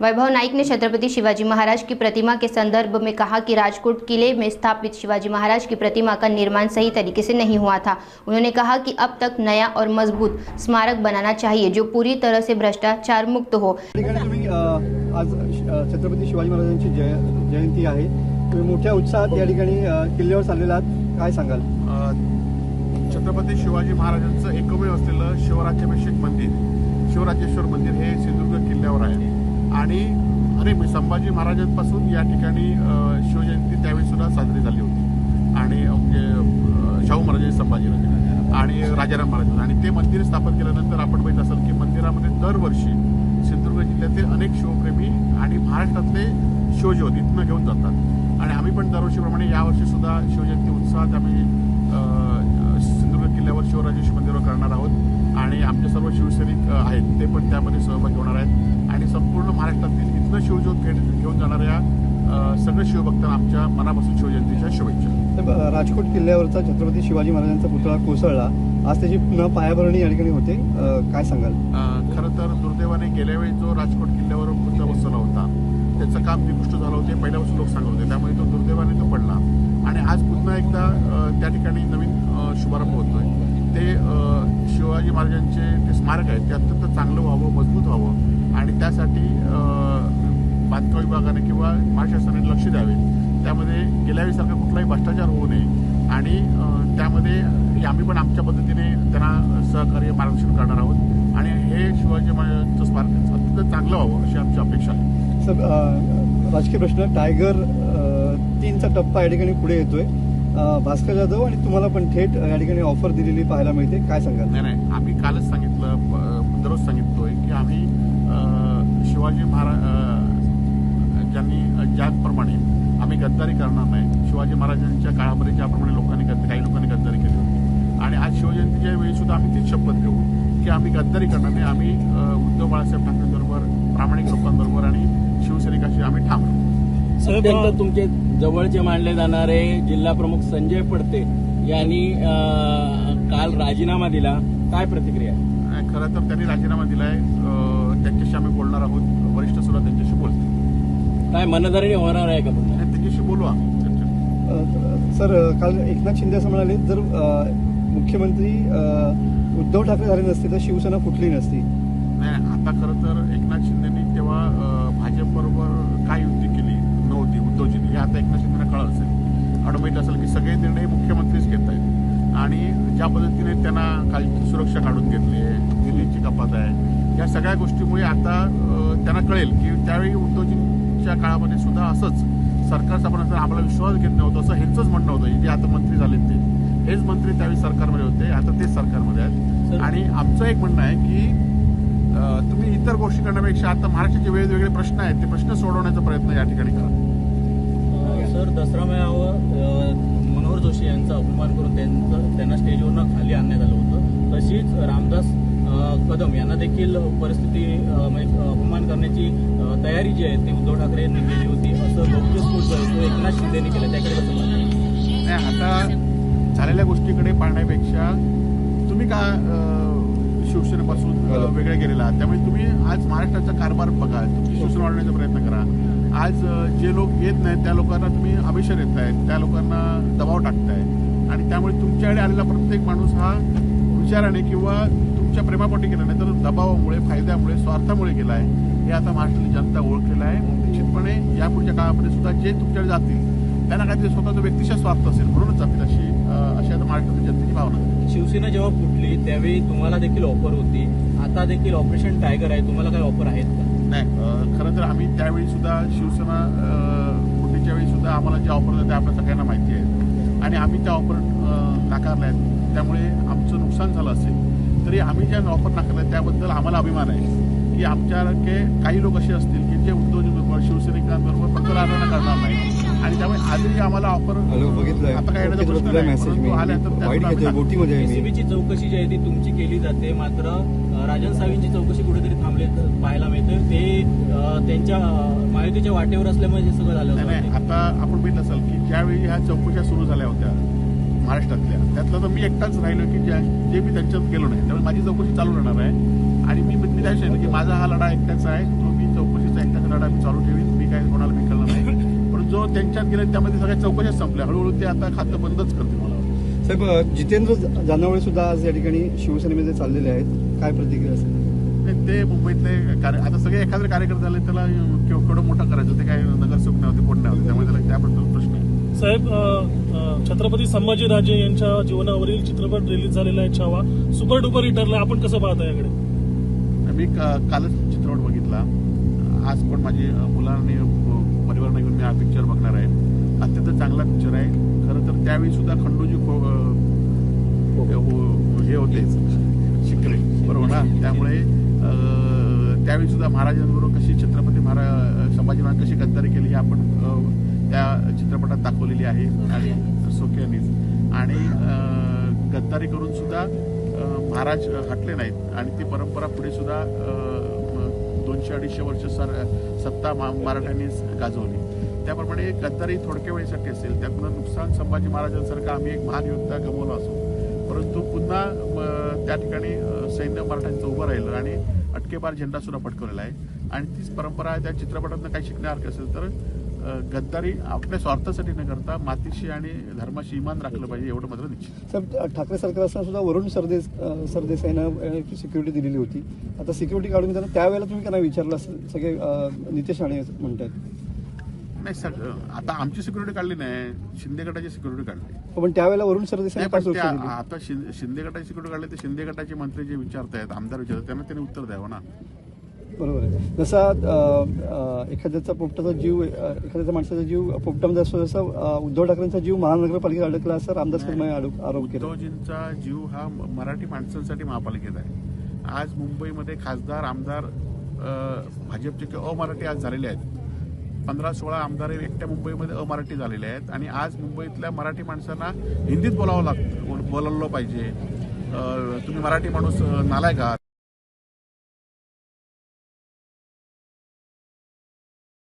वैभव नाइक ने छत्रपति शिवाजी महाराज की प्रतिमा के संदर्भ में कहा कि राजकोट किले में स्थापित शिवाजी महाराज की प्रतिमा का निर्माण सही तरीके से नहीं हुआ था। उन्होंने कहा कि अब तक नया और मजबूत स्मारक बनाना चाहिए जो पूरी तरह से भ्रष्टाचार मुक्त हो। आज छत्रपति शिवाजी महाराजांची जयंती आहे, तुम्ही मोठ्या उत्साहात या ठिकाणी किल्ल्यावर चाललेला आहात, काय सांगाल? छत्रपति शिवाजी महाराजांचं एकमेव असलेलं शिवराज्याभिषेक मंदिर, शिवराजेश्वर मंदिर हे सिंधुदुर्ग किल्ल्यावर आहे आणि संभाजी महाराजांपासून या ठिकाणी शिवजयंती त्यावेळी सुद्धा साजरी झाली होती आणि म्हणजे शाहू महाराज, संभाजीराजे आणि राजाराम महाराज, आणि ते मंदिर स्थापन केल्यानंतर आपण बघितलं असेल की मंदिरामध्ये दरवर्षी सिंधुदुर्ग जिल्ह्यातील अनेक शिवप्रेमी आणि महाराष्ट्रातले शिवज्योत इथनं घेऊन जातात आणि आम्ही पण दरवर्षीप्रमाणे यावर्षी सुद्धा शिवजयंती उत्साहात आम्ही सिंधुदुर्ग किल्ल्यावर शिवराजेश्वर मंदिरावर करणार आहोत आणि आमचे सर्व शिवसैनिक आहेत ते पण त्यामध्ये सहभागी होणार आहेत आणि संपूर्ण महाराष्ट्रातील इथनं शिवज्योत घेऊन जाणाऱ्या सगळे शिवभक्तांना आमच्या मनापासून शिवजयंतीच्या शुभेच्छा। राजकोट किल्ल्यावरचा छत्रपती शिवाजी महाराजांचा पुतळा कोसळला, आज त्याची पुन्हा पायाभरणी या ठिकाणी होते, काय सांगाल? खरं तर दुर्दैवाने गेल्या वेळी जो राजकोट किल्ल्यावर पुतळा बसवला होता त्याचं काम निकृष्ट झालं होते, पहिल्यापासून लोक सांगत होते, त्यामुळे तो दुर्दैवाने तो पडला आणि आज पुन्हा एकदा त्या ठिकाणी नवीन शुभारंभ होतोय। ते शिवाजी महाराजांचे जे स्मारक आहे ते अत्यंत चांगलं व्हावं, मजबूत व्हावं आणि त्यासाठी बांधकाम विभागाने किंवा महाशासनाने लक्ष द्यावे, त्यामध्ये गेल्या वेळीसारखा कुठलाही भ्रष्टाचार होऊ नये आणि त्यामध्ये आम्ही पण आमच्या पद्धतीने त्यांना सहकार्य मार्गदर्शन करणार आहोत आणि हे शिवाजी महाराजांचं स्मारक अत्यंत चांगलं व्हावं अशी आमची अपेक्षा आहे। सर, राजकीय प्रश्न, टायगर 3चा टप्पा या ठिकाणी पुढे येतोय, भास्कर जाधव आणि तुम्हाला पण थेट या ठिकाणी ऑफर दिलेली पाहायला मिळते, काय सांगाल? नाही, आम्ही कालच सांगितलं, दररोज सांगितलोय की आम्ही शिवाजी महाराज ज्याप्रमाणे आम्ही गद्दारी करणार नाही। शिवाजी महाराजांच्या काळामध्ये ज्याप्रमाणे काही लोकांनी गद्दारी केली होती आणि आज शिवजयंतीच्या वेळी सुद्धा आम्ही तीच शपथ घेऊ की आम्ही गद्दारी करणार नाही। आम्ही उद्धव बाळासाहेब ठाकरेंबरोबर, प्रामाणिक लोकांबरोबर आणि शिवसैनिकाशी आम्ही ठाम राहू। अत्यंत तुमचे जवळचे मानले जाणारे जिल्हा प्रमुख संजय पडते यांनी काल राजीनामा दिला, काय प्रतिक्रिया? खरं तर त्यांनी राजीनामा दिलाय, त्यांच्याशी आम्ही बोलणार आहोत, वरिष्ठ सुद्धा त्यांच्याशी बोलतील। काय मनधरणी होणार आहे का? त्यांच्याशी बोलू आम्ही। सर, काल एकनाथ शिंदे असं म्हणाले, जर मुख्यमंत्री उद्धव ठाकरे झाले नसते तर शिवसेना फुटली नसती। नाही, आता खरं तर एकनाथ शिंदेनी तेव्हा भाजपबरोबर काय युती केली नव्हती उद्धवजींनी, हे आता एकनाथ शिंदेना कळलं असेल आणि माहीत असेल की सगळे निर्णय मुख्यमंत्रीच घेत आहेत आणि ज्या पद्धतीने त्यांना काल सुरक्षा काढून घेतली आहे, दिल्लीची कपात आहे, या सगळ्या गोष्टीमुळे आता त्यांना कळेल की त्यावेळी उद्धवजींच्या काळामध्ये सुद्धा असंच सरकारचा पण आम्हाला विश्वास घेत नव्हतं असं ह्यांचंच म्हणणं होतं। जे आता मंत्री झाले ते हेच मंत्री त्यावेळी सरकारमध्ये होते, आता तेच सरकारमध्ये आहेत आणि आमचं एक म्हणणं आहे की तुम्ही इतर गोष्टी करण्यापेक्षा आता महाराष्ट्राचे वेगवेगळे प्रश्न आहेत ते प्रश्न सोडवण्याचा प्रयत्न या ठिकाणी करा। सर, दसरा मेळावा मनोहर जोशी यांचा अपमान करून त्यांना स्टेजवरनं खाली आणण्यात आलं होतं, तशीच रामदास कदम यांना देखील परिस्थिती अपमान करण्याची तयारी जी आहे ती उद्धव ठाकरे यांनी केली होती असं गौप्यस्फोट एकनाथ शिंदेनी केलं, त्याकडे कसं पाहता? नाही, आता झालेल्या गोष्टीकडे पाहण्यापेक्षा तुम्ही का शिवसेनेपासून वेगळे गेलेला आहात, त्यामुळे तुम्ही आज महाराष्ट्राचा कारभार बघा, तुम्ही शिवसेना वाढवण्याचा प्रयत्न करा। आज जे लोक येत नाहीत त्या लोकांना तुम्ही अभिषेक देतायत, त्या लोकांना दबाव टाकताय आणि त्यामुळे तुमच्याकडे आलेला प्रत्येक माणूस हा विचाराने किंवा तुमच्या प्रेमापोटी गेला नाही तर दबावामुळे, फायद्यामुळे, स्वार्थामुळे गेला आहे, हे आता महाराष्ट्रातली जनता ओळखलेलं आहे। निश्चितपणे यापुढच्या काळामध्ये सुद्धा जे तुमच्याकडे जातील त्यांना काहीतरी स्वतःचा व्यक्तिशा स्वार्थ असेल म्हणूनच जातील अशी आता महाराष्ट्रातील जनतेची भावना आहे। शिवसेना जेव्हा फुटली त्यावेळी तुम्हाला देखील ऑफर होती, आता देखील ऑपरेशन टायगर आहे, तुम्हाला काय ऑफर आहेत का? नाही, खरं तर आम्ही त्यावेळी सुद्धा शिवसेना फुटीच्या वेळी सुद्धा आम्हाला ज्या ऑफर होत्या त्या आपल्या सगळ्यांना माहिती आहे आणि आम्ही त्या ऑफर नाकारल्या आहेत, त्यामुळे आमचं नुकसान झालं असेल तरी आम्ही ज्या ऑफर नाकारल्या त्याबद्दल आम्हाला अभिमान आहे की आमच्यासारखे काही लोक असे असतील की जे उद्धवजींबरोबर, शिवसैनिकांबरोबर पत्रकारांना करणार नाही आणि त्यामुळे आजही आम्हाला ऑफर आता काय येण्याचा प्रश्न नाही, परंतु आल्यानंतर एसीबीची चौकशी जी आहे ती तुमची केली जाते, मात्र राजन सावींची चौकशी कुठेतरी थांबले पाहायला मिळते, ते त्यांच्या महायुतीच्या वाटेवर असल्यामुळे हे सगळं झालं नाही। आता आपण बघितलं असेल की ज्यावेळी ह्या चौकशा सुरू झाल्या होत्या महाराष्ट्रातल्या, त्यातलं तर मी एकटाच राहिलो की जे मी त्यांच्यात गेलो नाही, त्यामुळे माझी चौकशी चालू राहणार आहे आणि मी त्याच की माझा हा लढा एकट्याचा आहे, तो मी चौकशीचा एकट्याचा लढा मी चालू ठेवीन, मी काय कोणाला विकलं नाही. पण जो त्यांच्यात गेले त्यामध्ये सगळ्या चौकशाच संपल्या. हळूहळू ते आता खातं बंदच करतील मला वाटतं. साहेब, जितेंद्र जानवळे सुद्धा आज या ठिकाणी शिवसेनेमध्ये चाललेले आहेत, काय प्रतिक्रिया असेल? नाही, ते मुंबईतले आता सगळे एखादे कार्यकर्ते झाले त्याला केवढं मोठं करायचं, ते काय नगरसेवक नव्हते, कोण नव्हते, त्यामुळे त्याला त्याबद्दल प्रश्न आहे. साहेब, छत्रपती संभाजीराजे यांच्या जीवनावरील चित्रपट रिलीज झालेला आहे छावा, सुपर डुपर हिटरला. आपण कसं पाहता याकडे? मी कालच चित्रपट बघितला. आज पण माझी मुलांनी परिवाराने घेऊन मी हा पिक्चर बघणार आहे. अत्यंत चांगला पिक्चर आहे. खरं तर त्यावेळी सुद्धा खंडूजी हे होते शिकले, बरोबर ना. त्यामुळे त्यावेळी सुद्धा महाराजांबरोबर कशी छत्रपती संभाजी महाराज कशी गद्दारी केली ही आपण त्या चित्रपटात दाखवलेली आहे आणि सोक्यानीच. आणि गद्दारी करून सुद्धा महाराज हटले नाहीत आणि ती परंपरा पुढे सुद्धा 200-250 वर्ष सत्ता मराठ्यांनी गाजवली. त्याप्रमाणे गद्दारी थोडक्या वेळेसाठी असेल, त्यातून नुकसान संभाजी महाराजांसारखा आम्ही एक महान योद्धा गमावला असो, परंतु पुन्हा त्या ठिकाणी सैन्य मराठ्यांचं उभं राहिलं आणि अटकेबार झेंडा सुद्धा फडकवलेला आहे. आणि तीच परंपरा त्या चित्रपटातनं काही शिकण्यासारखं असेल तर गद्दारी आपल्या स्वार्थासाठी न करता मातीशी आणि धर्माशी इमान राखलं पाहिजे, एवढं मात्र निश्चित. साहेब, ठाकरे सरकार असताना सुद्धा वरुण सरदेसाईनं सिक्युरिटी दिलेली होती. आता सिक्युरिटी काढून घेताना त्यावेळेला तुम्ही त्यांना विचारलं असेल, सगळे नितेश राणे म्हणतात. नाही, आता आमची सिक्युरिटी काढली नाही, शिंदे गटाची सिक्युरिटी काढली. पण त्यावेळेला वरुण सरदेसाई आता शिंदे गटाची सिक्युरिटी काढली तर शिंदे गटाचे मंत्री जे विचारतायत, आमदार विचारतात, त्यांना त्यांनी उत्तर द्यावं ना. बरोबर आहे. जसा एखाद्याचा पोपटाचा जीव, एखाद्याचा माणसाचा जीव पोपटामध्ये असतो, जसा उद्धव ठाकरेंचा जीव महानगरपालिकेत अडकला असं रामदास कदम आरोप केला. उद्धवजींचा जीव हा मराठी माणसांसाठी महापालिकेत आहे. आज मुंबईमध्ये खासदार आमदार भाजपचे किंवा अमराठी आज झालेले आहेत. 15-16 आमदार एकट्या मुंबईमध्ये अमराठी झालेले आहेत आणि आज मुंबईतल्या मराठी माणसांना हिंदीत बोलावं पाहिजे. तुम्ही मराठी माणूस नालायक आहात.